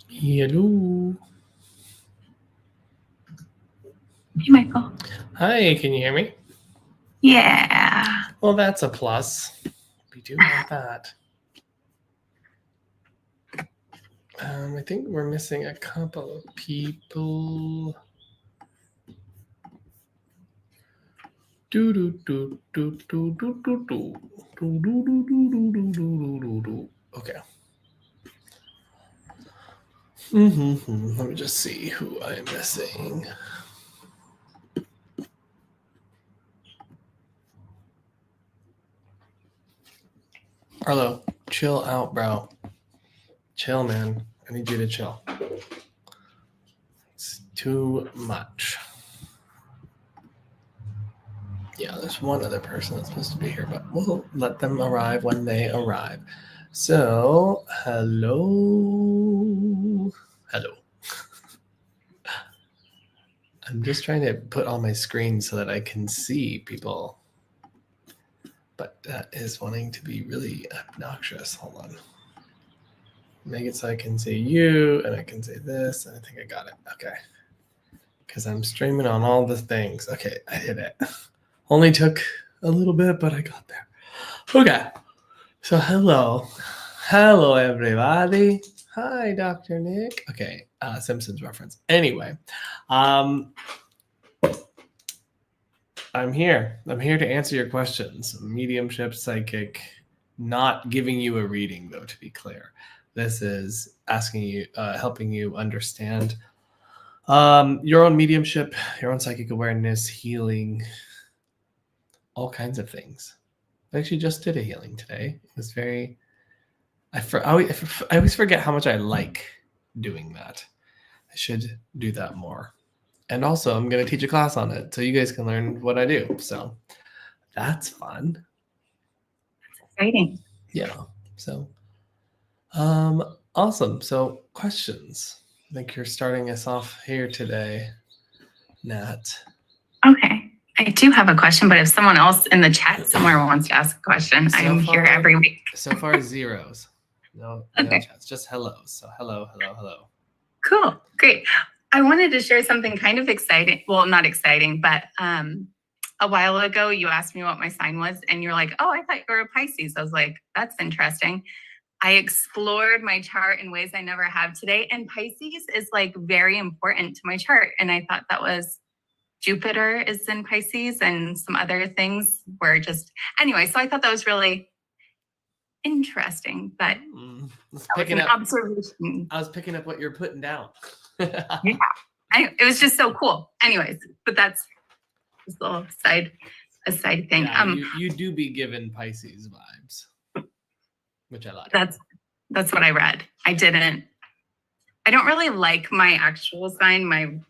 Hello. Hey, Michael. Hi, can you hear me? Yeah. Well, that's a plus. We do want that. I think we're missing a couple of people. Do do do do do do do do do do do do do do do do do. Okay. Let me just see who I'm missing. Arlo, chill out, bro. Chill, man. I need you to chill. It's too much. Yeah, there's one other person that's supposed to be here, but we'll let them arrive when they arrive. So, hello. Hello. I'm just trying to put on my screen so that I can see people. But that is wanting to be really obnoxious. Hold on. Make it so I can see you and I can say this. And I think I got it. Okay. Because I'm streaming on all the things. Okay, I hit it. Only took a little bit, but I got there. Okay. So hello. Hello, everybody. Hi, Dr. Nick. Okay, Simpsons reference. Anyway, I'm here. I'm here to answer your questions. Mediumship, psychic, not giving you a reading, though, to be clear. This is asking you, helping you understand your own mediumship, your own psychic awareness, healing, all kinds of things. I actually just did a healing today. It was very... I always forget how much I like doing that. I should do that more. And also, I'm going to teach a class on it so you guys can learn what I do. So that's fun. Exciting. Yeah. So, awesome. So, questions. I think you're starting us off here today, Nat. Okay. I do have a question, but if someone else in the chat somewhere wants to ask a question, I'm here every week. So far, zeros. No Okay. chats, just hellos. So hello. Cool. Great. I wanted to share something kind of exciting. Well, not exciting, but a while ago you asked me what my sign was, and you're like, "Oh, I thought you were a Pisces." I was like, "That's interesting." I explored my chart in ways I never have today, and Pisces is like very important to my chart. And I thought that was Jupiter is in Pisces, and some other things were just anyway. So I thought that was really interesting, but observation. I was picking up what you're putting down. Yeah, it was just so cool. Anyways, but that's just a little a side thing. Yeah, you do be given Pisces vibes, which I like. That's what I read. I don't really like my actual sign.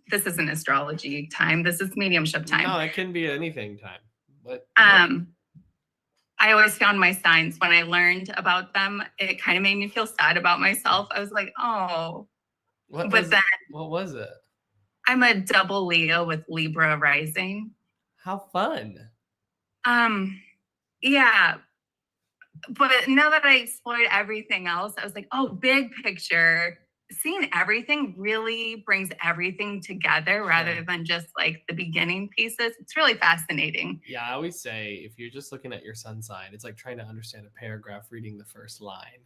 This isn't astrology time. This is mediumship time. No, it can be anything time. But I always found my signs when I learned about them, it kind of made me feel sad about myself. I was like, oh. What was it? I'm a double Leo with Libra rising. How fun. Yeah. But now that I explored everything else, I was like, oh, big picture. Seeing everything really brings everything together rather than just like the beginning pieces. It's really fascinating. Yeah, I always say if you're just looking at your sun sign, it's like trying to understand a paragraph reading the first line.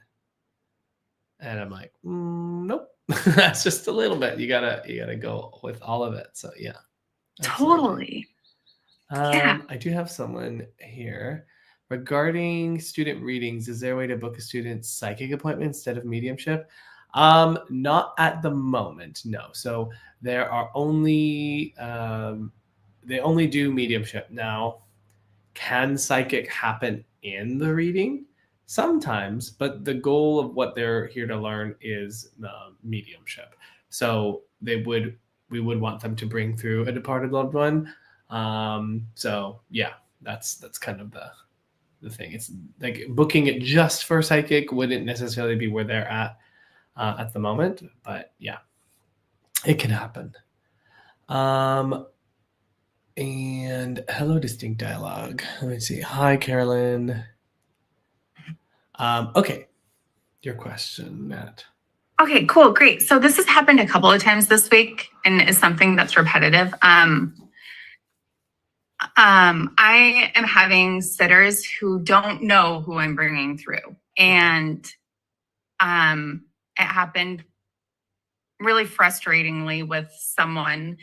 And I'm like, nope. That's just a little bit. You gotta go with all of it. So yeah. Absolutely. Yeah. I do have someone here. Regarding student readings, is there a way to book a student's psychic appointment instead of mediumship? Not at the moment, no. So there are only they only do mediumship now. Can psychic happen in the reading? Sometimes, but the goal of what they're here to learn is mediumship. So we would want them to bring through a departed loved one. So yeah, that's kind of the thing. It's like booking it just for psychic wouldn't necessarily be where they're at the moment, but yeah, it can happen. And hello, Distinct Dialogue. Let me see. Hi, Carolyn. Okay, your question, Matt. Okay, cool, great. So this has happened a couple of times this week and is something that's repetitive. I am having sitters who don't know who I'm bringing through. And it happened really frustratingly with someone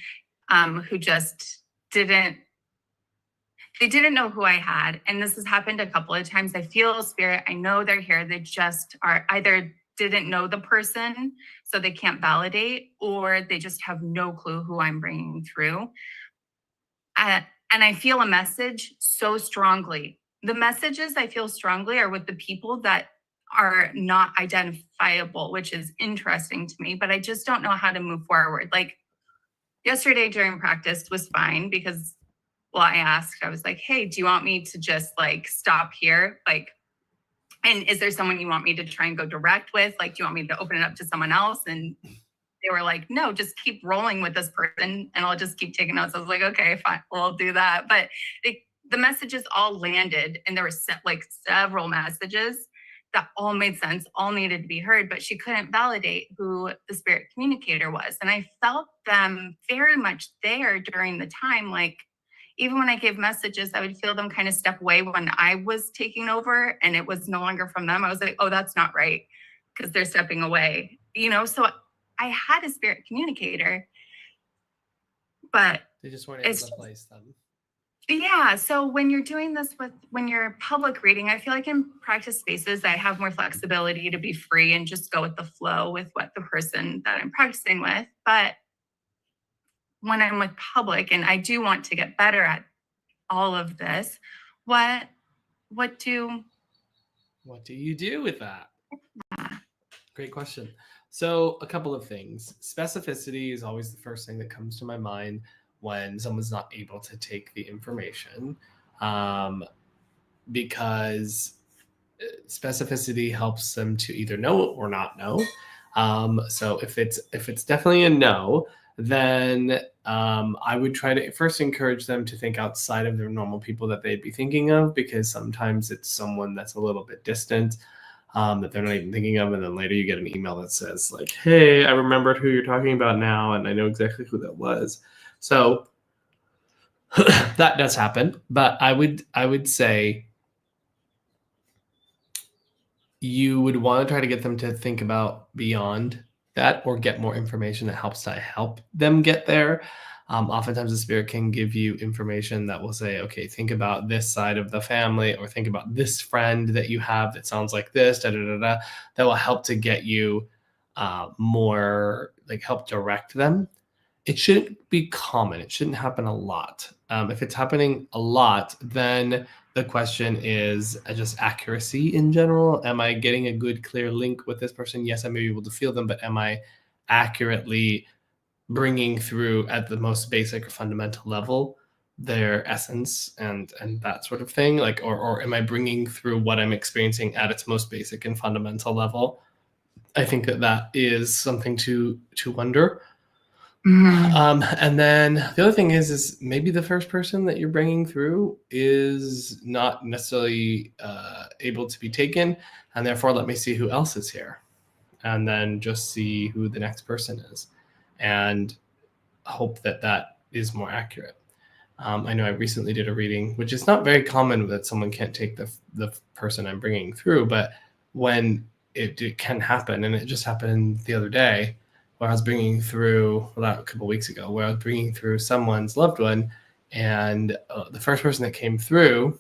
who just they didn't know who I had. And this has happened a couple of times. I feel spirit. I know they're here. They just are either didn't know the person, so they can't validate, or they just have no clue who I'm bringing through. And I feel a message so strongly. The messages I feel strongly are with the people that are not identifiable, which is interesting to me, but I just don't know how to move forward. Like yesterday during practice was fine because, well, I asked, I was like, hey, do you want me to just like stop here? Like, and is there someone you want me to try and go direct with? Like, do you want me to open it up to someone else? And they were like, no, just keep rolling with this person and I'll just keep taking notes. I was like, okay, fine, well, I'll do that. But the messages all landed, and there were like several messages that all made sense, all needed to be heard, but she couldn't validate who the spirit communicator was. And I felt them very much there during the time. Like, even when I gave messages, I would feel them kind of step away when I was taking over and it was no longer from them. I was like, oh, that's not right, because they're stepping away, so I had a spirit communicator, but they just weren't able to place them. Yeah. So when you're doing this when you're public reading, I feel like in practice spaces, I have more flexibility to be free and just go with the flow with what the person that I'm practicing with. But when I'm with public, and I do want to get better at all of this, what do you do with that? Great question. So a couple of things. Specificity is always the first thing that comes to my mind when someone's not able to take the information, because specificity helps them to either know or not know. So if it's definitely a no, then I would try to first encourage them to think outside of their normal people that they'd be thinking of, because sometimes it's someone that's a little bit distant, that they're not even thinking of, and then later you get an email that says like, hey, I remembered who you're talking about now, and I know exactly who that was. So that does happen, but I would say you would want to try to get them to think about beyond that, or get more information that helps to help them get there. Oftentimes the spirit can give you information that will say, okay, think about this side of the family, or think about this friend that you have that sounds like this, da, da, da, da. That will help to get you more, like help direct them. It shouldn't be common. It shouldn't happen a lot. If it's happening a lot, then the question is just accuracy in general. Am I getting a good, clear link with this person? Yes, I may be able to feel them, but am I accurately bringing through at the most basic or fundamental level their essence and that sort of thing? Like, or am I bringing through what I'm experiencing at its most basic and fundamental level? I think that is something to wonder. Mm-hmm. And then the other thing is maybe the first person that you're bringing through is not necessarily able to be taken, and therefore let me see who else is here, and then just see who the next person is, and hope that is more accurate. I know I recently did a reading, which is not very common that someone can't take the person I'm bringing through, but when it can happen, and it just happened the other day, where I was bringing through, a couple of weeks ago, where I was bringing through someone's loved one, and the first person that came through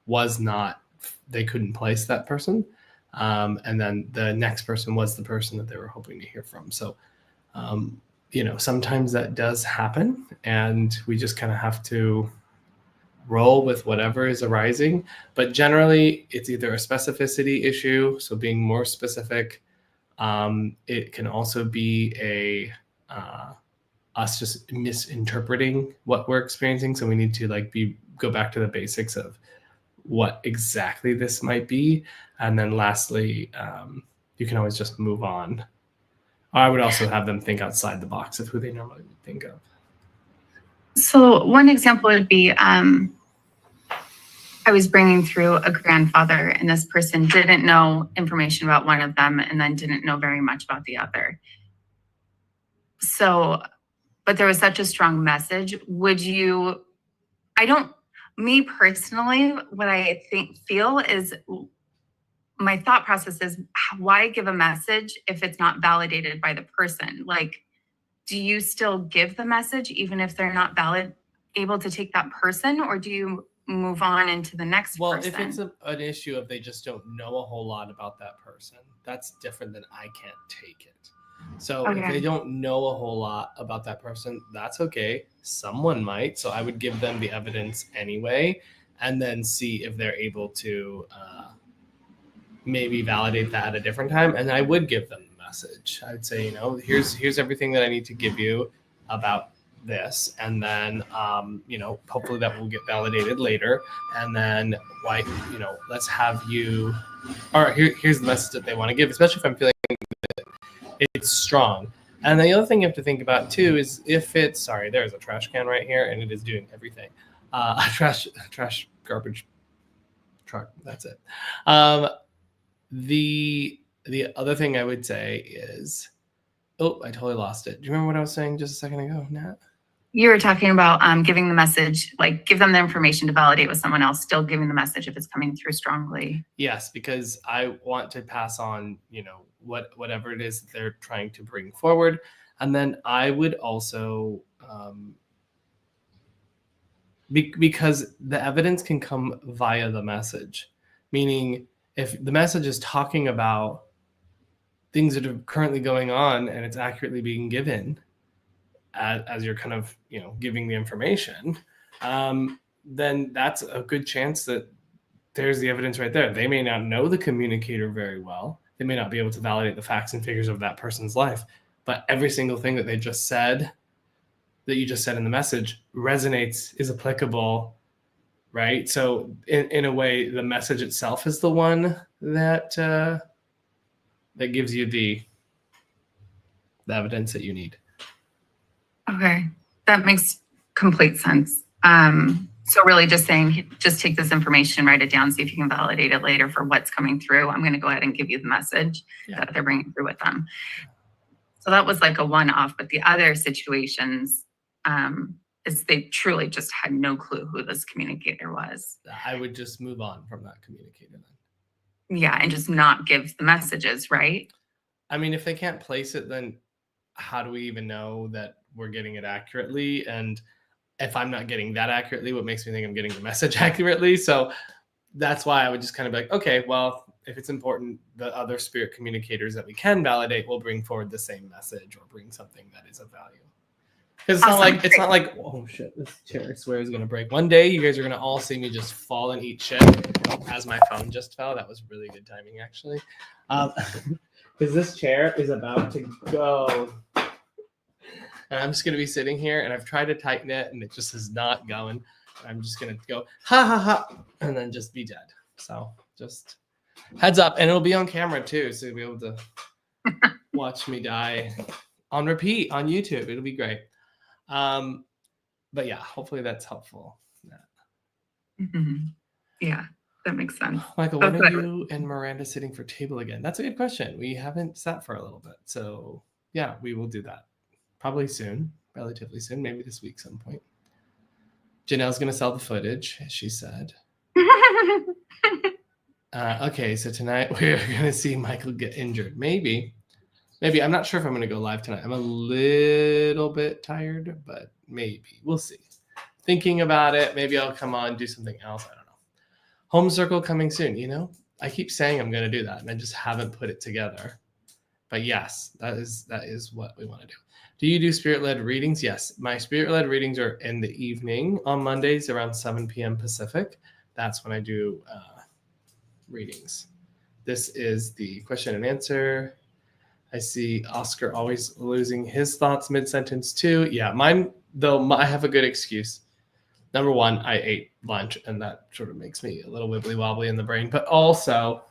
was not, they couldn't place that person. And then the next person was the person that they were hoping to hear from. So, sometimes that does happen, and we just kind of have to roll with whatever is arising. But generally, it's either a specificity issue, so being more specific. It can also be us just misinterpreting what we're experiencing. So we need to go back to the basics of what exactly this might be. And then lastly, you can always just move on. I would also have them think outside the box of who they normally would think of. So one example would be, I was bringing through a grandfather, and this person didn't know information about one of them and then didn't know very much about the other. So, but there was such a strong message. Me personally, what I feel is my thought process is, why give a message if it's not validated by the person? Like, do you still give the message even if they're not able to take that person, or do you move on into the next Well, person? if it's an issue of they just don't know a whole lot about that person, that's different than I can't take it. So if they don't know a whole lot about that person, that's okay. Someone might. So I would give them the evidence anyway, and then see if they're able to maybe validate that at a different time. And I would give them the message. I'd say, here's everything that I need to give you about this, and then hopefully that will get validated later, and then let's have you, or here's the message that they want to give, especially if I'm feeling that it's strong. And the other thing you have to think about too is if it's, sorry, there's a trash can right here and it is doing everything. Trash garbage truck, that's it. The other thing I would say is, oh, I totally lost it. Do you remember what I was saying just a second ago, Nat? You were talking about giving the message, like give them the information to validate with someone else, still giving the message if it's coming through strongly. Yes, because I want to pass on, whatever it is that they're trying to bring forward. And then I would also, because the evidence can come via the message, meaning if the message is talking about things that are currently going on and it's accurately being given, as you're kind of giving the information, then that's a good chance that there's the evidence right there. They may not know the communicator very well. They may not be able to validate the facts and figures of that person's life, but every single thing that you just said in the message resonates, is applicable, right? So in a way, the message itself is the one that gives you the evidence that you need. Okay, that makes complete sense. So really just saying, just take this information, write it down, see if you can validate it later for what's coming through. I'm going to go ahead and give you the message that they're bringing through with them. So that was like a one-off, but the other situations is they truly just had no clue who this communicator was. I would just move on from that communicator then. Yeah, and just not give the messages, right? I mean, if they can't place it, then how do we even know that we're getting it accurately? And if I'm not getting that accurately, what makes me think I'm getting the message accurately? So that's why I would just kind of be like, okay, well, if it's important, the other spirit communicators that we can validate will bring forward the same message or bring something that is of value. Because it's not like, oh shit, this chair I swear is gonna break. One day you guys are gonna all see me just fall and eat shit as my phone just fell. That was really good timing, actually. Because this chair is about to go. And I'm just going to be sitting here, and I've tried to tighten it, and it just is not going. I'm just going to go, ha, ha, ha, and then just be dead. So just heads up. And it'll be on camera, too, so you'll be able to watch me die on repeat on YouTube. It'll be great. But, yeah, hopefully that's helpful. Mm-hmm. Yeah, that makes sense. Michael, when are you and Miranda sitting for table again? That's a good question. We haven't sat for a little bit. So, yeah, we will do that. Probably soon, relatively soon, maybe this week some point. Janelle's going to sell the footage, as she said. Okay, so tonight we're going to see Michael get injured. Maybe. I'm not sure if I'm going to go live tonight. I'm a little bit tired, but maybe. We'll see. Thinking about it. Maybe I'll come on, do something else. I don't know. Home circle coming soon, I keep saying I'm going to do that, and I just haven't put it together. But yes, that is what we want to do. Do you do spirit-led readings? Yes. My spirit-led readings are in the evening on Mondays around 7 p.m. Pacific. That's when I do readings. This is the question and answer. I see Oscar always losing his thoughts mid-sentence too. Yeah, mine, though, I have a good excuse. Number one, I ate lunch, and that sort of makes me a little wibbly-wobbly in the brain. But also,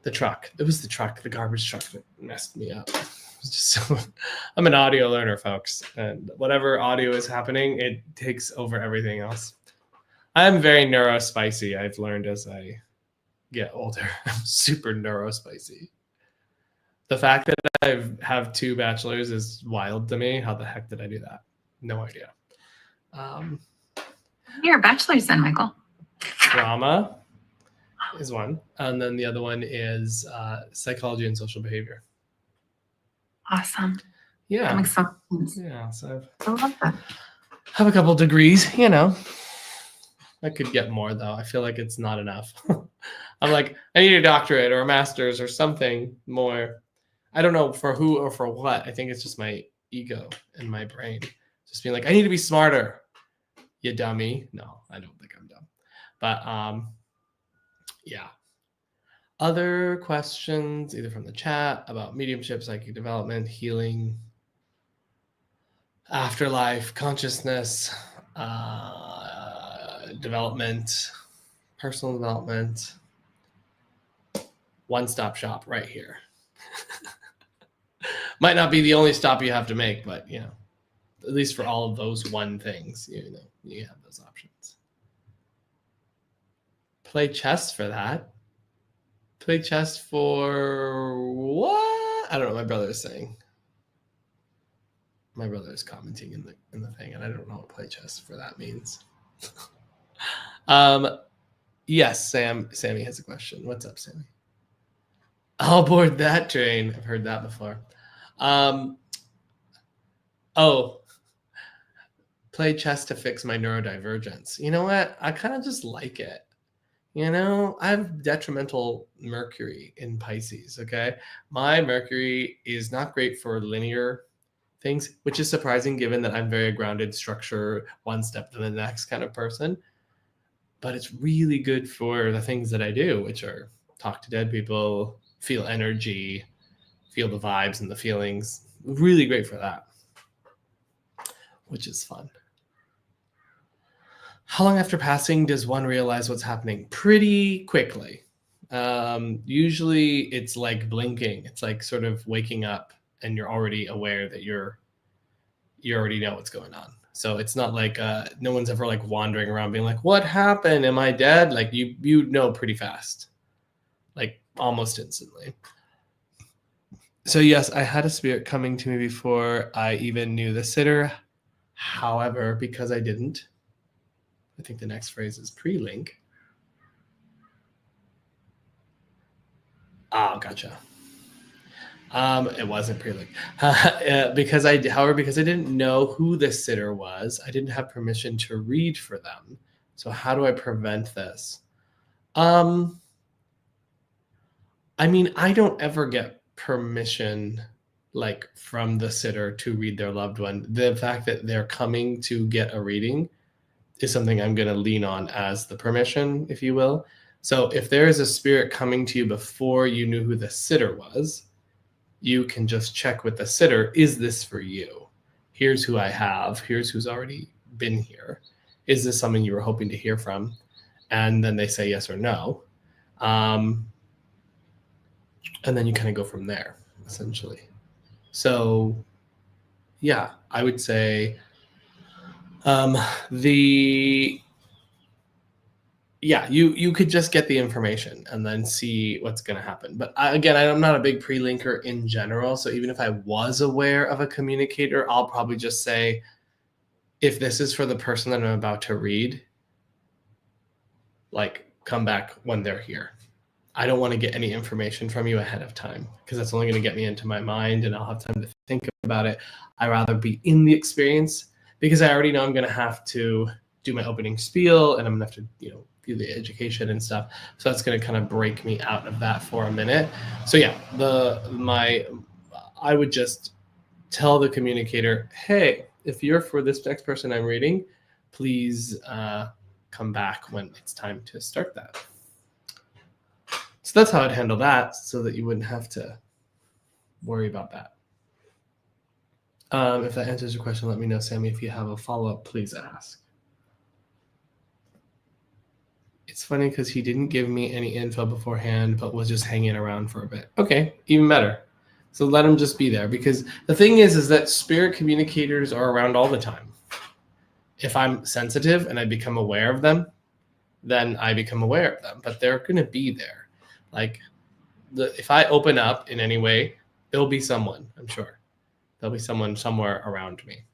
the truck. It was the garbage truck that messed me up. I'm an audio learner, folks, and whatever audio is happening, it takes over everything else. I'm very neurospicy. I've learned as I get older. I'm super neurospicy. The fact that I have 2 bachelors is wild to me. How the heck did I do that? No idea. You're a bachelor's then, Michael. Drama is one. And then the other one is psychology and social behavior. Awesome. Yeah. That makes so much sense. Yeah. So I love that. have a couple degrees, you know. I could get more though. I feel like it's not enough. I'm like, I need a doctorate or a master's or something more. I don't know for who or for what. I think it's just my ego and my brain just being like, I need to be smarter. You dummy. No, I don't think I'm dumb. But yeah. Other questions, either from the chat about mediumship, psychic development, healing, afterlife, consciousness, development, personal development. One-stop shop right here. Might not be the only stop you have to make, but you know, at least for all of those one things, you know, you have those options. Play chess for that. Play chess for what? I don't know. My brother is saying. My brother is commenting in the thing, and I don't know what play chess for that means. Yes, Sammy has a question. What's up, Sammy? I'll board that train. I've heard that before. Play chess to fix my neurodivergence. You know what? I kind of just like it. You know, I have detrimental Mercury in Pisces, okay? My Mercury is not great for linear things, which is surprising given that I'm very grounded, structure, one step to the next kind of person. But it's really good for the things that I do, which are talk to dead people, feel energy, feel the vibes and the feelings. Really great for that, which is fun. How long after passing does one realize what's happening? Pretty quickly. Usually it's like blinking. It's like sort of waking up and you're already aware that you already know what's going on. So it's not like no one's ever like wandering around being like, what happened? Am I dead? Like you know pretty fast, like almost instantly. So yes, I had a spirit coming to me before I even knew the sitter. However, because I didn't, I think the next phrase is pre-link. Oh, gotcha. It wasn't pre-link. Because I didn't know who the sitter was, I didn't have permission to read for them. So how do I prevent this? I mean, I don't ever get permission like from the sitter to read their loved one. The fact that they're coming to get a reading is something I'm going to lean on as the permission, if you will. So if there is a spirit coming to you before you knew who the sitter was, you can just check with the sitter, is this for you? Here's who I have. Here's who's already been here. Is this something you were hoping to hear from? And then they say yes or no. And then you kind of go from there, essentially. So yeah, I would say you could just get the information and then see what's going to happen. But I'm not a big pre-linker in general. So even if I was aware of a communicator, I'll probably just say, if this is for the person that I'm about to read, like come back when they're here. I don't want to get any information from you ahead of time because that's only going to get me into my mind and I'll have time to think about it. I'd rather be in the experience because I already know I'm going to have to do my opening spiel and I'm going to have to, do the education and stuff. So that's going to kind of break me out of that for a minute. So yeah, I would just tell the communicator, hey, if you're for this next person I'm reading, please come back when it's time to start that. So that's how I'd handle that so that you wouldn't have to worry about that. If that answers your question, let me know, Sammy. If you have a follow-up, please ask. It's funny because he didn't give me any info beforehand, but was just hanging around for a bit. Okay, even better. So let him just be there because the thing is that spirit communicators are around all the time. If I'm sensitive and I become aware of them, then I become aware of them. But they're going to be there. Like, if I open up in any way, there'll be someone, I'm sure. There'll be someone somewhere around me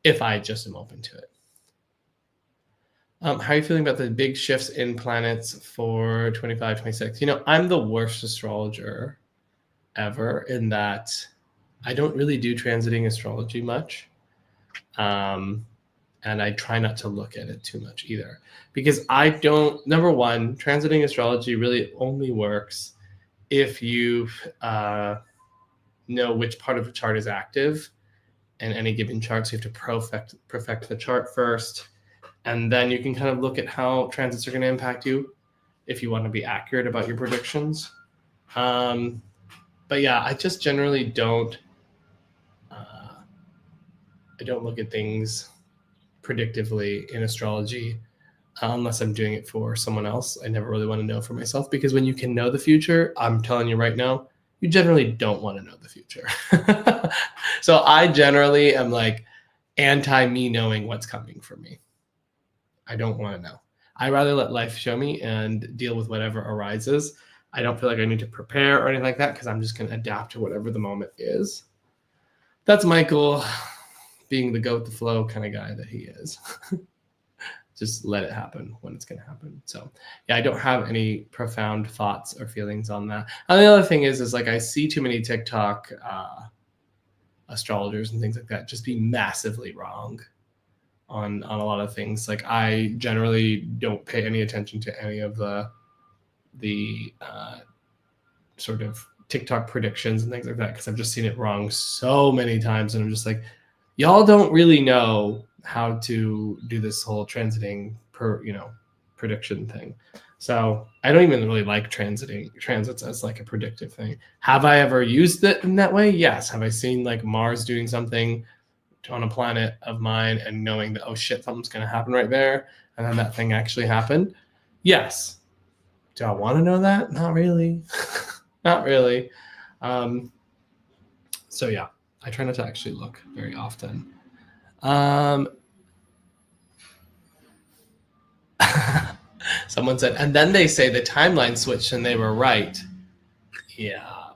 if I just am open to it. How are you feeling about the big shifts in planets for 25, 26? I'm the worst astrologer ever in that I don't really do transiting astrology much. And I try not to look at it too much either, because number one, transiting astrology really only works if you know which part of the chart is active in any given chart. So you have to perfect the chart first, and then you can kind of look at how transits are going to impact you if you want to be accurate about your predictions. But yeah, I just generally don't look at things predictively in astrology unless I'm doing it for someone else. I never really want to know for myself, because when you can know the future, I'm telling you right now, you generally don't want to know the future. So I generally am like anti me knowing what's coming for me. I don't want to know. I rather let life show me and deal with whatever arises. I don't feel like I need to prepare or anything like that, because I'm just going to adapt to whatever the moment is. That's Michael, being the go with the flow kind of guy that he is. Just let it happen when it's going to happen. So yeah, I don't have any profound thoughts or feelings on that. And the other thing is like, I see too many TikTok astrologers and things like that just be massively wrong on a lot of things. Like, I generally don't pay any attention to any of the sort of TikTok predictions and things like that, because I've just seen it wrong so many times, and I'm just like, y'all don't really know how to do this whole transiting prediction thing. So I don't even really like transits as like a predictive thing. Have I ever used it in that way? Yes. Have I seen like Mars doing something on a planet of mine and knowing that, oh shit, something's going to happen right there, and then that thing actually happened? Yes. Do I want to know that? Not really. Not really. So yeah, I try not to actually look very often. Someone said, and then they say the timeline switched and they were right. Yeah.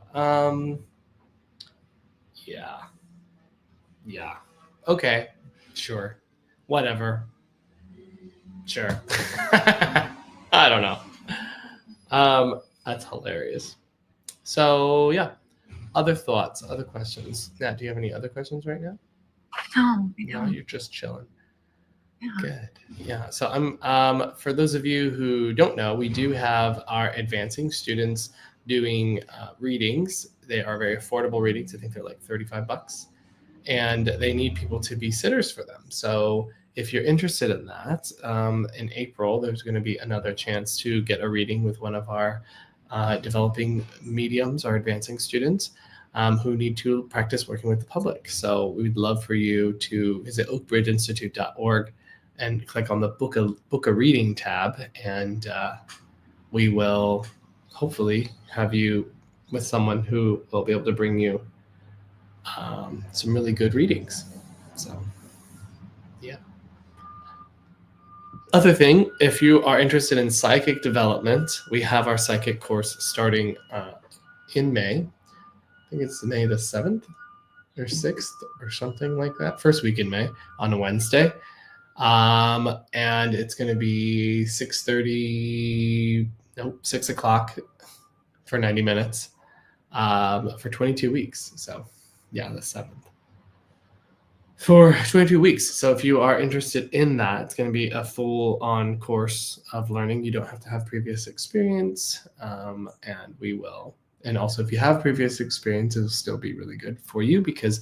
Yeah. Okay. Sure. Whatever. Sure. I don't know. That's hilarious. So yeah. Other thoughts, other questions. Nat, do you have any other questions right now? No, I don't. No, you're just chilling. Yeah. Good. Yeah. So I'm for those of you who don't know, we do have our advancing students doing readings. They are very affordable readings. I think they're like $35, and they need people to be sitters for them. So if you're interested in that, in April, there's going to be another chance to get a reading with one of our developing mediums, our advancing students, who need to practice working with the public. So we'd love for you to visit oakbridgeinstitute.org and click on the book a reading tab, and we will hopefully have you with someone who will be able to bring you some really good readings. So yeah. Other thing, if you are interested in psychic development, we have our psychic course starting in May. I think it's May the 7th or 6th or something like that. First week in May on a Wednesday. And it's going to be 6 o'clock for 90 minutes for 22 weeks. So yeah, the 7th. For 22 weeks. So if you are interested in that, it's going to be a full-on course of learning. You don't have to have previous experience, and we will. And also, if you have previous experience, it'll still be really good for you, because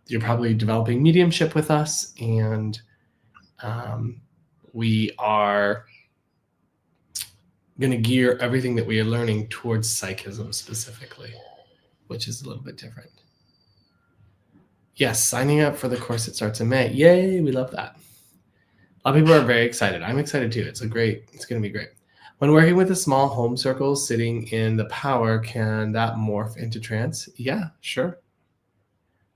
you're probably developing mediumship with us, and we are going to gear everything that we are learning towards psychism specifically, which is a little bit different. Yes, signing up for the course, it starts in May. Yay, we love that. A lot of people are very excited. I'm excited too. It's going to be great. When working with a small home circle, sitting in the power, can that morph into trance? Yeah, sure.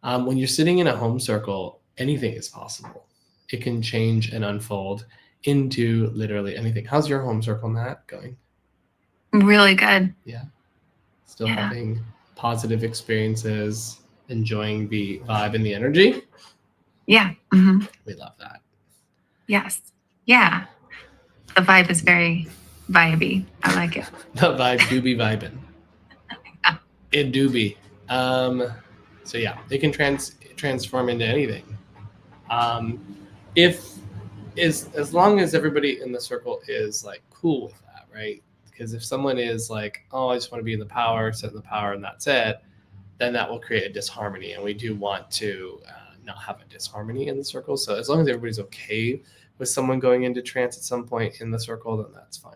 When you're sitting in a home circle, anything is possible. It can change and unfold into literally anything. How's your home circle, Matt, going? Really good. Yeah. Still having positive experiences, enjoying the vibe and the energy? Yeah. Mm-hmm. We love that. Yes. Yeah. The vibe is very vibey. I like it. The vibe do be vibing. It do be. So yeah, it can transform into anything. If is as long as everybody in the circle is like cool with that, right? Because if someone is like, oh, I just want to be in the power, sit in the power, and that's it, then that will create a disharmony, and we do want to not have a disharmony in the circle. So as long as everybody's okay with someone going into trance at some point in the circle, then that's fine.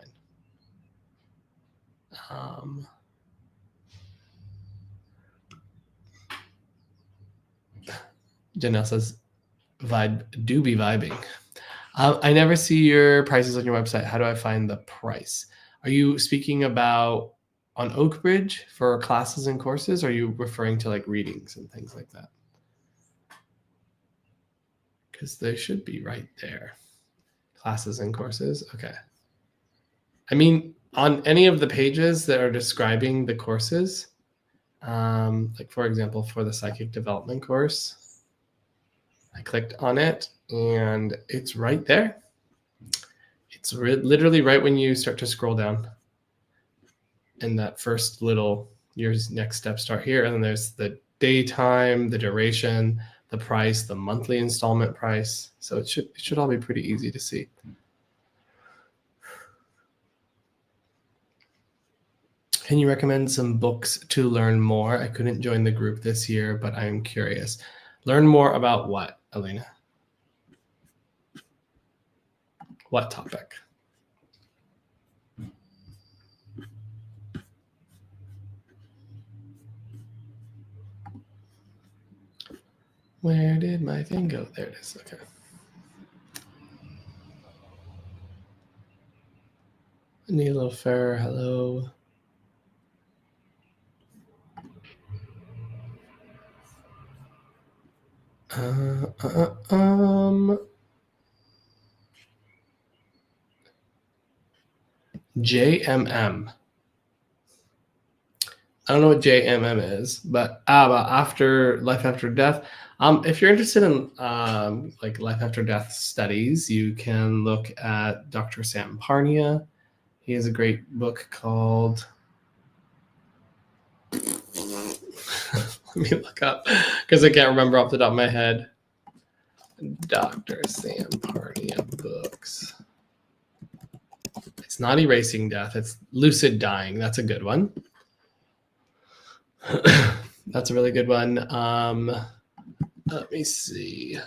Janelle says, "Vibe do be vibing." I never see your prices on your website. How do I find the price? Are you speaking about on Oakbridge for classes and courses? Or are you referring to like readings and things like that? Because they should be right there. Classes and courses. Okay. I mean, on any of the pages that are describing the courses, like for example, for the psychic development course, I clicked on it and it's right there. It's literally right when you start to scroll down. And that first little, your next step start here. And then there's the daytime, the duration, the price, the monthly installment price. So it should all be pretty easy to see. Can you recommend some books to learn more? I couldn't join the group this year, but I'm curious. Learn more about what, Elena? What topic? Where did my thing go? There it is. Okay. Nilo Ferrer, hello. JMM. I don't know what JMM is, but after life after death. If you're interested in like life after death studies, you can look at Dr. Sam Parnia. He has a great book called. Let me look up because I can't remember off the top of my head. Dr. Sam Parnia books. It's not Erasing Death. It's Lucid Dying. That's a good one. That's a really good one. Let me see.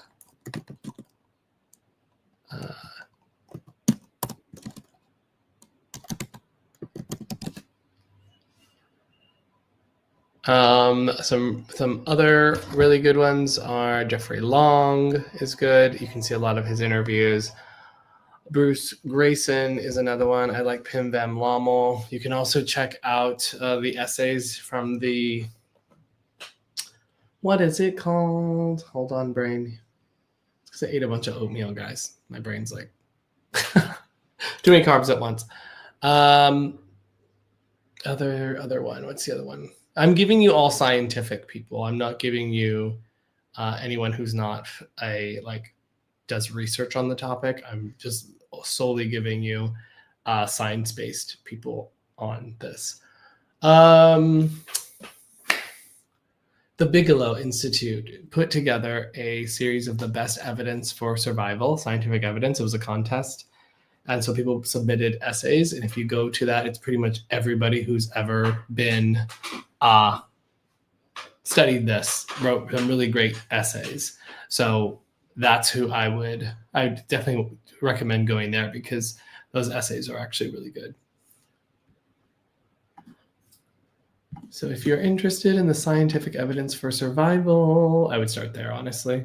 Some other really good ones are Jeffrey Long is good. You can see a lot of his interviews. Bruce Grayson is another one. I like Pim Van Lommel. You can also check out the essays from the, what is it called? Hold on, brain. Because I ate a bunch of oatmeal, guys. My brain's like too many carbs at once. Other one. What's the other one? I'm giving you all scientific people. I'm not giving you anyone who's not does research on the topic. I'm just solely giving you science-based people on this. The Bigelow Institute put together a series of the best evidence for survival, scientific evidence. It was a contest. And so people submitted essays. And if you go to that, it's pretty much everybody who's ever been studied this, wrote some really great essays. So that's who I definitely recommend going there because those essays are actually really good. So if you're interested in the scientific evidence for survival, I would start there, honestly.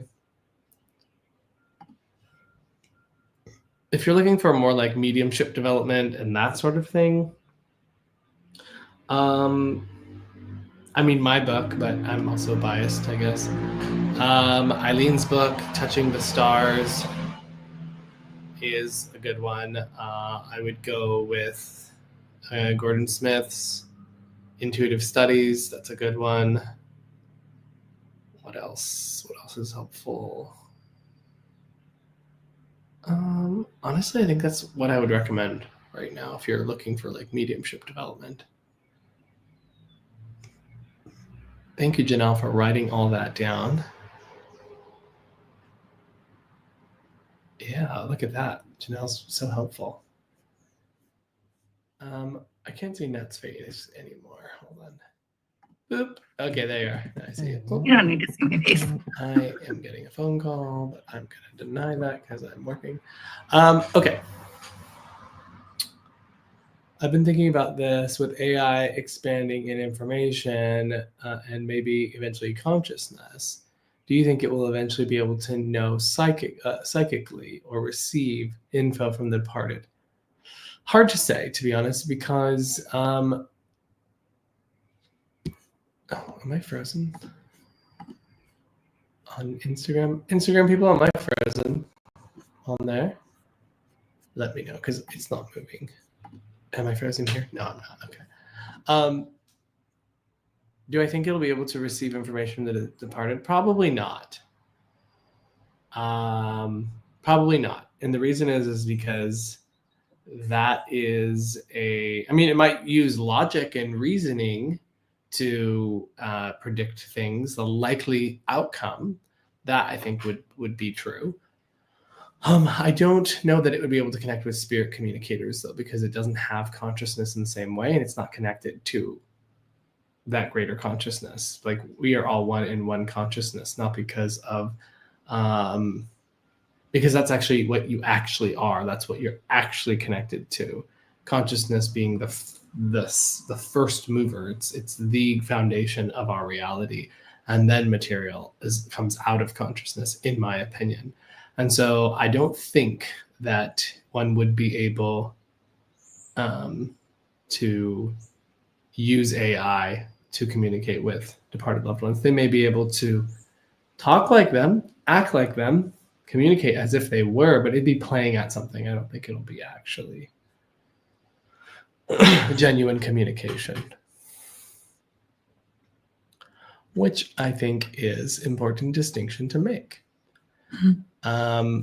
If you're looking for more like mediumship development and that sort of thing, I mean, my book, but I'm also biased, I guess. Eileen's book, Touching the Stars, is a good one. I would go with Gordon Smith's Intuitive Studies. That's a good one. What else? What else is helpful? Honestly, I think that's what I would recommend right now if you're looking for like mediumship development. Thank you, Janelle, for writing all that down. Yeah, look at that. Janelle's so helpful. I can't see Nat's face anymore. Hold on. Boop. Okay, there you are. I see it. You don't need to see my face. I am getting a phone call, but I'm going to deny that because I'm working. Okay. I've been thinking about this with AI expanding in information and maybe eventually consciousness. Do you think it will eventually be able to know psychically or receive info from the departed? Hard to say, to be honest, because oh, am I frozen on Instagram? Instagram people, am I frozen on there? Let me know because it's not moving. Am I frozen here? No, I'm not. Okay. Do I think it'll be able to receive information from the departed? Probably not. Probably not. And the reason is because that is I mean, it might use logic and reasoning to predict things, the likely outcome. That I think would be true. I don't know that it would be able to connect with spirit communicators, though, because it doesn't have consciousness in the same way, and it's not connected to that greater consciousness. Like, we are all one in one consciousness, not because of because that's actually what you actually are. That's what you're actually connected to. Consciousness being the first mover. It's the foundation of our reality, and then material comes out of consciousness, in my opinion. And so I don't think that one would be able to use AI to communicate with departed loved ones. They may be able to talk like them, act like them, communicate as if they were, but it'd be playing at something. I don't think it'll be actually genuine communication, which I think is important distinction to make. Mm-hmm.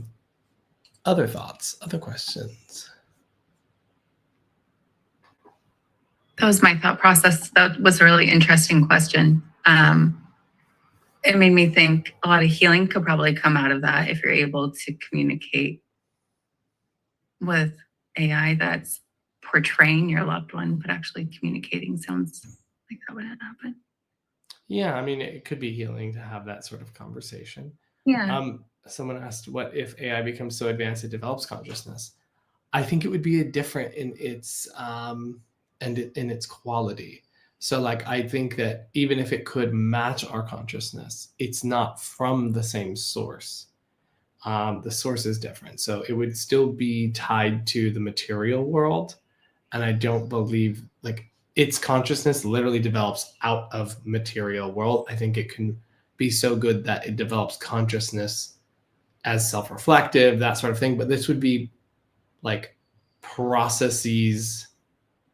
Other thoughts, other questions? That was my thought process. That was a really interesting question. It made me think a lot of healing could probably come out of that if you're able to communicate with AI that's portraying your loved one, but actually communicating. Sounds like that would happen. Yeah, I mean, it could be healing to have that sort of conversation. Yeah. Someone asked, what if AI becomes so advanced it develops consciousness? I think it would be different in its in its quality. So like, I think that even if it could match our consciousness, it's not from the same source. The source is different. So it would still be tied to the material world. And I don't believe like its consciousness literally develops out of material world. I think it can be so good that it develops consciousness as self-reflective, that sort of thing. But this would be like processes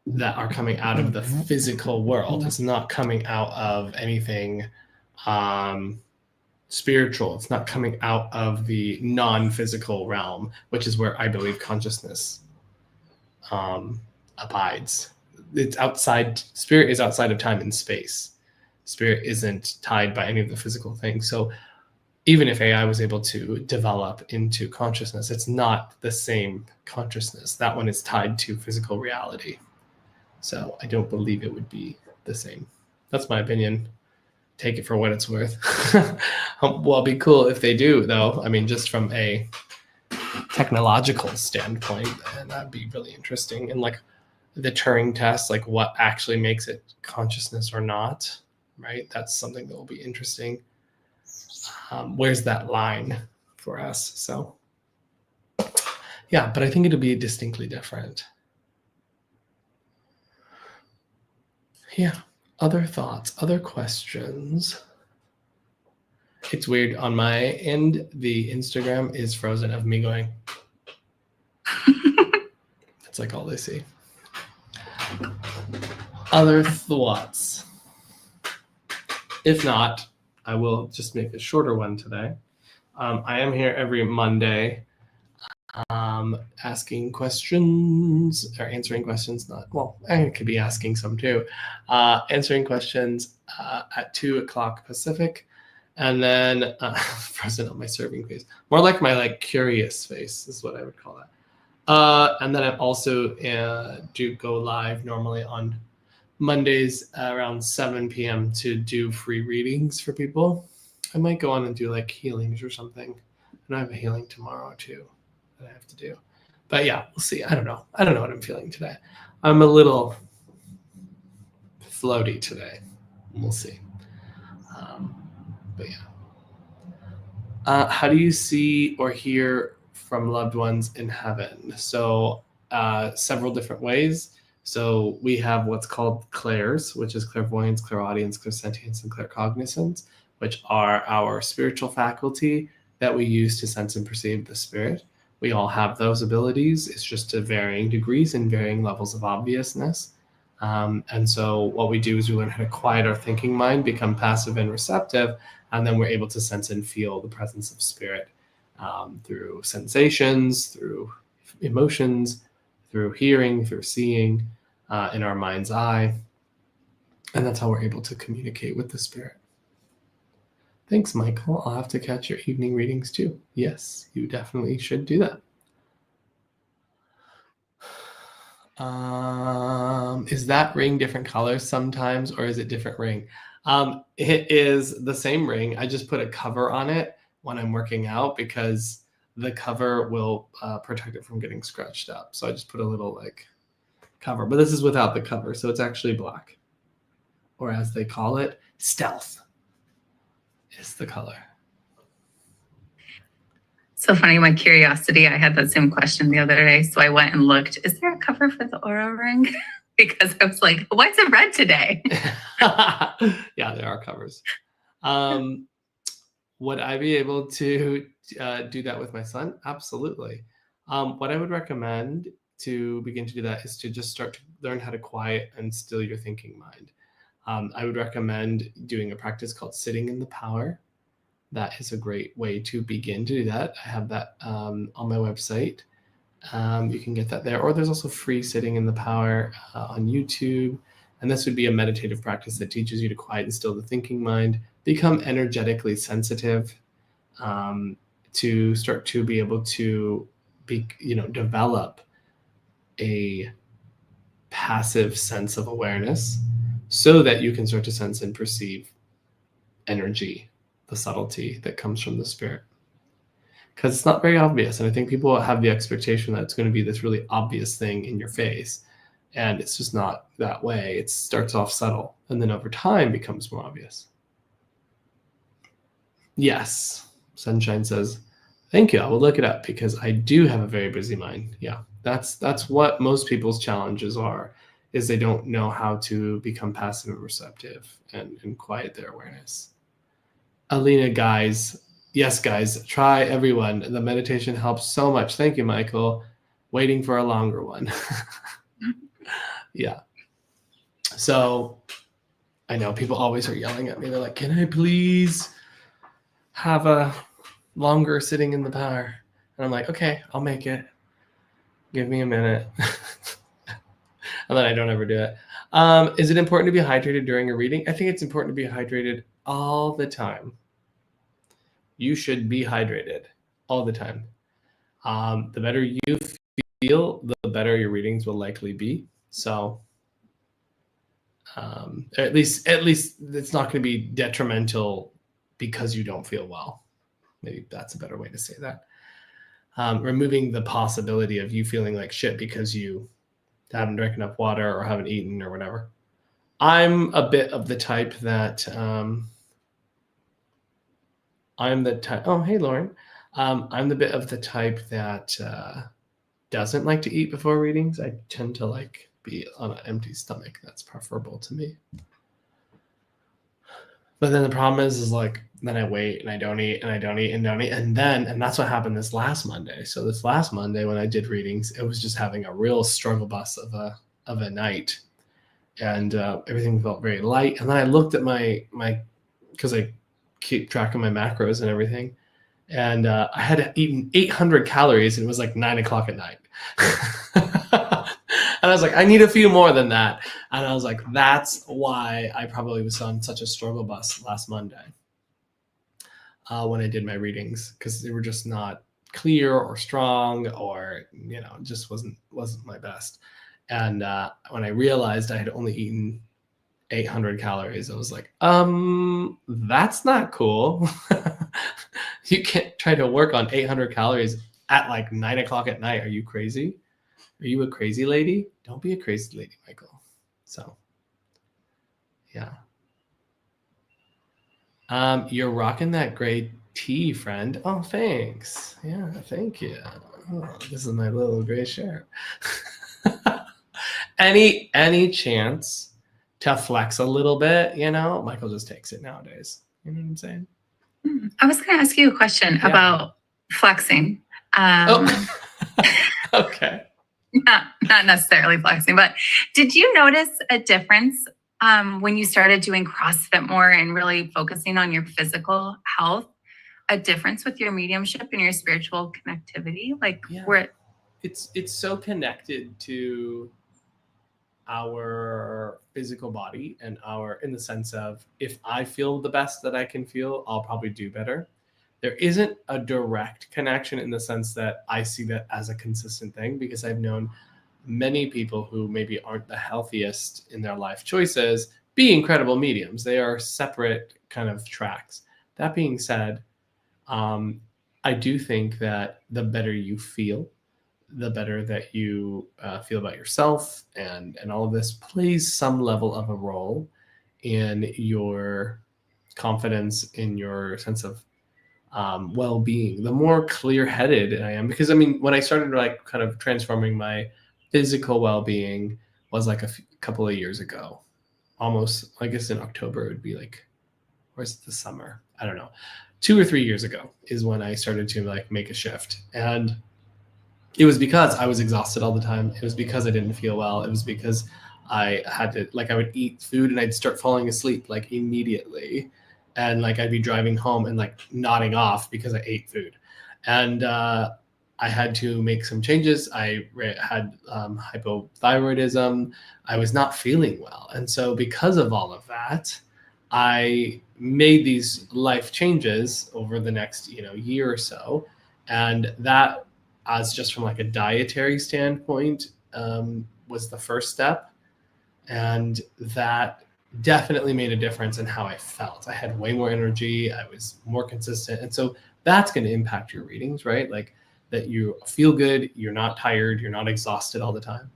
that are coming out of the physical world. It's not coming out of anything spiritual. It's not coming out of the non-physical realm, which is where I believe consciousness abides. It's outside. Spirit is outside of time and space. Spirit isn't tied by any of the physical things. So even if AI was able to develop into consciousness, it's not the same consciousness. That one is tied to physical reality. So I don't believe it would be the same. That's my opinion. Take it for what it's worth. Well, it'd be cool if they do, though. I mean, just from a technological standpoint, and that'd be really interesting. And like the Turing test, like what actually makes it consciousness or not, right? That's something that will be interesting. Where's that line for us? So yeah, but I think it'll be distinctly different. Yeah. Other thoughts, other questions? It's weird on my end. The Instagram is frozen of me going. It's like all they see. Other thoughts? If not, I will just make a shorter one today. I am here every Monday asking questions or answering questions. I could be asking some too. Answering questions at 2 o'clock Pacific. And then present on my serving face. More like my curious face is what I would call that. And then I also do go live normally on Mondays around 7 p.m. to do free readings for people. I might go on and do healings or something. And I have a healing tomorrow too that I have to do. But yeah, we'll see. I don't know what I'm feeling today. I'm a little floaty today. We'll see. But yeah. How do you see or hear from loved ones in heaven? So several different ways. So we have what's called clairs, which is clairvoyance, clairaudience, clairsentience, and claircognizance, which are our spiritual faculty that we use to sense and perceive the spirit. We all have those abilities. It's just to varying degrees and varying levels of obviousness. And so what we do is we learn how to quiet our thinking mind, become passive and receptive, and then we're able to sense and feel the presence of spirit through sensations, through emotions, through hearing, through seeing, in our mind's eye. And that's how we're able to communicate with the spirit. Thanks, Michael. I'll have to catch your evening readings too. Yes, you definitely should do that. Is that ring different colors sometimes, or is it different ring? It is the same ring. I just put a cover on it when I'm working out because the cover will protect it from getting scratched up. So I just put a little cover, but this is without the cover. So it's actually black, or as they call it, stealth is the color. So funny, my curiosity, I had that same question the other day. So I went and looked, is there a cover for the Aura ring? Because I was like, why is it red today? Yeah, there are covers. Would I be able to do that with my son? Absolutely. What I would recommend to begin to do that is to just start to learn how to quiet and still your thinking mind. I would recommend doing a practice called sitting in the power. That is a great way to begin to do that. I have that on my website. You can get that there. Or there's also free sitting in the power on YouTube. And this would be a meditative practice that teaches you to quiet and still the thinking mind, become energetically sensitive, to start to be able to develop a passive sense of awareness so that you can start to sense and perceive energy, the subtlety that comes from the spirit. Because it's not very obvious. And I think people have the expectation that it's going to be this really obvious thing in your face. And it's just not that way. It starts off subtle and then over time becomes more obvious. Yes. Sunshine says, thank you. I will look it up because I do have a very busy mind. Yeah, that's what most people's challenges are, is they don't know how to become passive and receptive and quiet their awareness. Alina, guys, yes, guys, try everyone. The meditation helps so much. Thank you, Michael. Waiting for a longer one. Yeah. So I know people always are yelling at me. They're like, can I please have a longer sitting in the power? And I'm like, okay, I'll make it. Give me a minute. And then I don't ever do it. Is it important to be hydrated during a reading? I think it's important to be hydrated all the time. You should be hydrated all the time. The better you feel, the better your readings will likely be. So at least it's not going to be detrimental because you don't feel well. Maybe that's a better way to say that. Removing the possibility of you feeling like shit because you haven't drank enough water or haven't eaten or whatever. I'm a bit of the type that oh, hey, Lauren. I'm the bit of the type that doesn't like to eat before readings. I tend to be on an empty stomach. That's preferable to me. But then the problem is like, then I wait and I don't eat and I don't eat and don't eat. And that's what happened this last Monday. So this last Monday when I did readings, it was just having a real struggle bus of a night. And everything felt very light. And then I looked at my, because I keep track of my macros and everything. And I had eaten 800 calories and it was like 9 o'clock at night. And I was like, I need a few more than that. And I was like, that's why I probably was on such a struggle bus last Monday when I did my readings, because they were just not clear or strong, or just wasn't my best. And when I realized I had only eaten 800 calories, I was like, that's not cool. You can't try to work on 800 calories at like 9 o'clock at night. Are you crazy? Are you a crazy lady? Don't be a crazy lady, Michael. So, yeah. You're rocking that gray tee, friend. Oh, thanks. Yeah, thank you. Oh, this is my little gray shirt. Any chance to flex a little bit, Michael just takes it nowadays. You know what I'm saying? I was going to ask you a question about flexing. Okay. Not necessarily flexing, but did you notice a difference when you started doing CrossFit more and really focusing on your physical health? A difference with your mediumship and your spiritual connectivity? It's so connected to our physical body and in the sense of, if I feel the best that I can feel, I'll probably do better. There isn't a direct connection in the sense that I see that as a consistent thing, because I've known many people who maybe aren't the healthiest in their life choices be incredible mediums. They are separate kind of tracks. That being said, I do think that the better you feel, the better that you feel about yourself, and all of this plays some level of a role in your confidence, in your sense of well-being. The more clear-headed I am, because when I started like kind of transforming my physical well-being was like a couple of years ago, almost, I guess in October it would be like, or is it the summer? I don't know. 2 or 3 years ago is when I started to like make a shift. And it was because I was exhausted all the time. It was because I didn't feel well. It was because I had to, like, I would eat food and I'd start falling asleep like immediately. And like I'd be driving home and like nodding off because I ate food. And I had to make some changes. I had hypothyroidism. I was not feeling well. And so because of all of that, I made these life changes over the next, year or so. And that, as just from like a dietary standpoint, was the first step. And that definitely made a difference in how I felt. I had way more energy. I was more consistent. And so that's going to impact your readings, right? Like that you feel good, you're not tired, you're not exhausted all the time.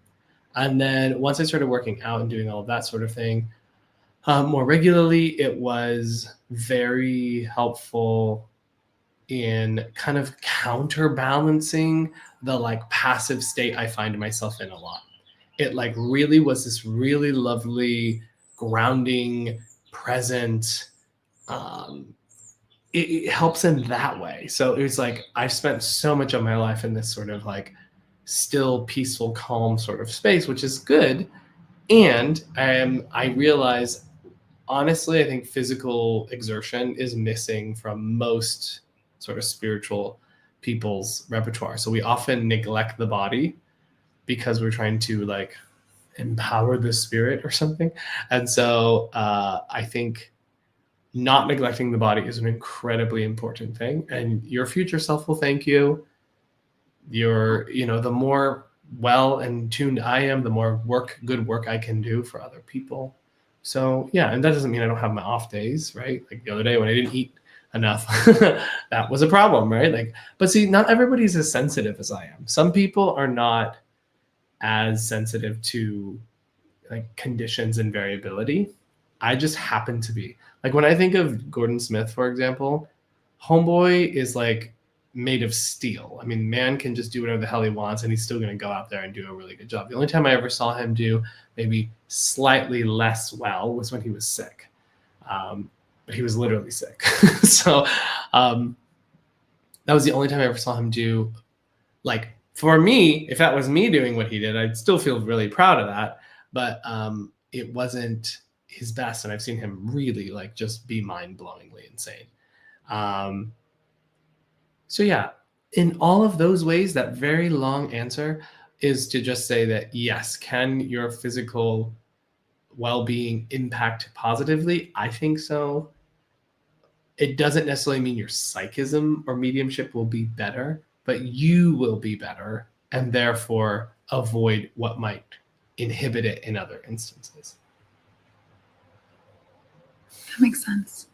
And then once I started working out and doing all of that sort of thing more regularly, it was very helpful in kind of counterbalancing the like passive state I find myself in a lot. It like really was this really lovely, grounding, present. It helps in that way. So it was like I've spent so much of my life in this sort of like still, peaceful, calm sort of space, which is good. And I realize, honestly, I think physical exertion is missing from most sort of spiritual people's repertoire. So we often neglect the body because we're trying to like empower the spirit or something. And so I think not neglecting the body is an incredibly important thing. And your future self will thank you. The more well and tuned I am, the more good work I can do for other people. So yeah, and that doesn't mean I don't have my off days, right? Like the other day when I didn't eat enough, that was a problem, right? Like, but see, not everybody's as sensitive as I am. Some people are not as sensitive to like conditions and variability. I just happen to be. Like when I think of Gordon Smith, for example, homeboy is like made of steel. I mean, man can just do whatever the hell he wants and he's still going to go out there and do a really good job. The only time I ever saw him do maybe slightly less well was when he was sick. but he was literally sick. So that was the only time I ever saw him do, like, for me, if that was me doing what he did, I'd still feel really proud of that. But it wasn't his best. And I've seen him really like just be mind-blowingly insane. So yeah, in all of those ways, that very long answer is to just say that, yes, can your physical well-being impact positively? I think so. It doesn't necessarily mean your psychism or mediumship will be better, but you will be better and therefore avoid what might inhibit it in other instances. That makes sense.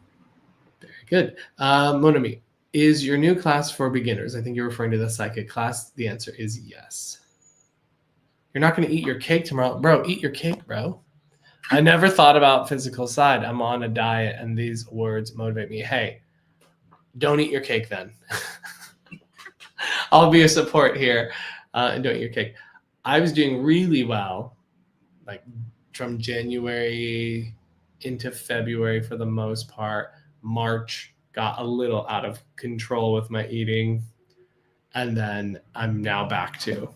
Very good. Monami, is your new class for beginners? I think you're referring to the psychic class. The answer is yes. You're not going to eat your cake tomorrow. Bro, eat your cake, bro. I never thought about physical side. I'm on a diet and these words motivate me. Hey, don't eat your cake then. I'll be a support here and don't eat your cake. I was doing really well, like from January into February for the most part. March got a little out of control with my eating. And then I'm now back to,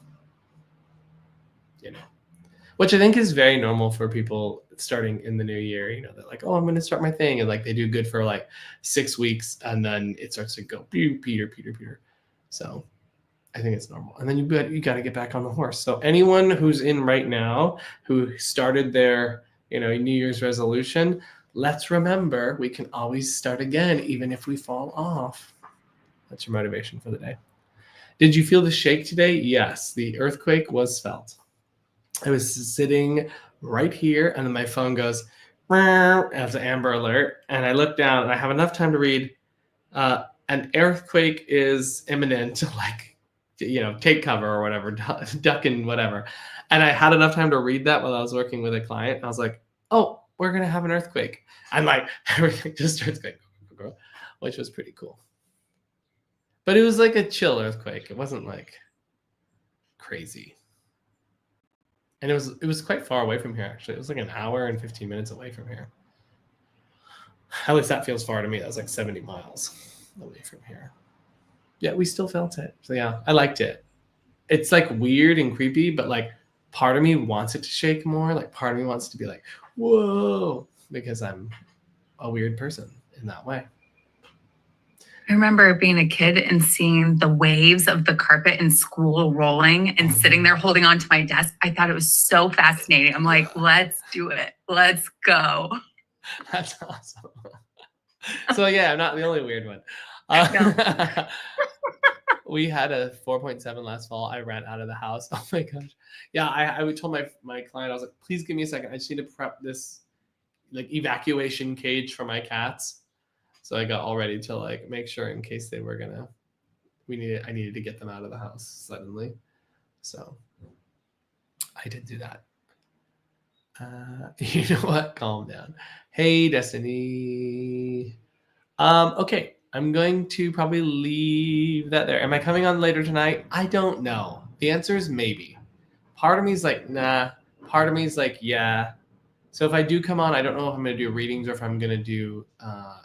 which I think is very normal for people starting in the new year. They're like, oh, I'm going to start my thing. And like they do good for like 6 weeks and then it starts to go Peter. So I think it's normal. And then you got to get back on the horse. So anyone who's in right now who started their, New Year's resolution, let's remember we can always start again, even if we fall off. That's your motivation for the day. Did you feel the shake today? Yes, the earthquake was felt. I was sitting right here, and then my phone goes as an Amber Alert, and I look down, and I have enough time to read, an earthquake is imminent, like, take cover or whatever, duck and whatever. And I had enough time to read that while I was working with a client. I was like, oh, we're going to have an earthquake. And like everything just starts going, which was pretty cool. But it was like a chill earthquake. It wasn't like crazy. And it was quite far away from here, actually. It was like an hour and 15 minutes away from here. At least that feels far to me. That was like 70 miles away from here. Yeah, we still felt it. So yeah, I liked it. It's like weird and creepy, but like part of me wants it to shake more. Like part of me wants to be like, whoa, because I'm a weird person in that way. I remember being a kid and seeing the waves of the carpet in school rolling and sitting there holding on to my desk. I thought it was so fascinating. I'm like, let's do it. Let's go. That's awesome. So yeah, I'm not the only weird one. We had a 4.7 last fall. I ran out of the house. Oh my gosh. Yeah, I told my client, I was like, please give me a second. I just need to prep this like evacuation cage for my cats. So I got all ready to like make sure in case they were I needed to get them out of the house suddenly. So I did do that. You know what? Calm down. Hey, Destiny. Okay, I'm going to probably leave that there. Am I coming on later tonight? I don't know. The answer is maybe. Part of me is like, nah. Part of me is like, yeah. So if I do come on, I don't know if I'm going to do readings or if I'm going to do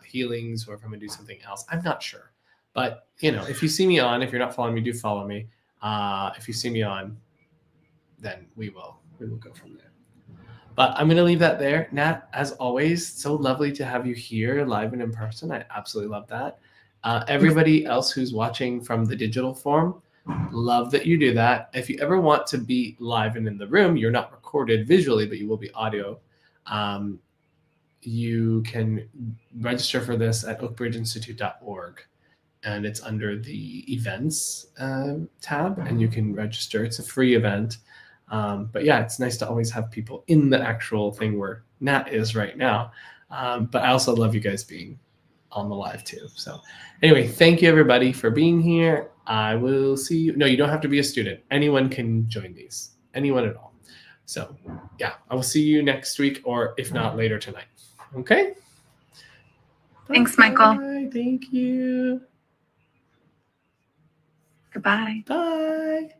healings or if I'm going to do something else. I'm not sure. But, if you see me on, if you're not following me, do follow me. If you see me on, then we will go from there. But I'm going to leave that there. Nat, as always, so lovely to have you here live and in person. I absolutely love that. Everybody else who's watching from the digital form, love that you do that. If you ever want to be live and in the room, you're not recorded visually, but you will be audio. You can register for this at oakbridgeinstitute.org. And it's under the events tab, and you can register. It's a free event. But yeah, it's nice to always have people in the actual thing where Nat is right now. But I also love you guys being on the live too. So anyway, thank you everybody for being here. I will see you. No, you don't have to be a student. Anyone can join these. Anyone at all. So yeah, I will see you next week, or if not, later tonight. Okay? Thanks, Bye. Michael. Thank you. Goodbye. Bye.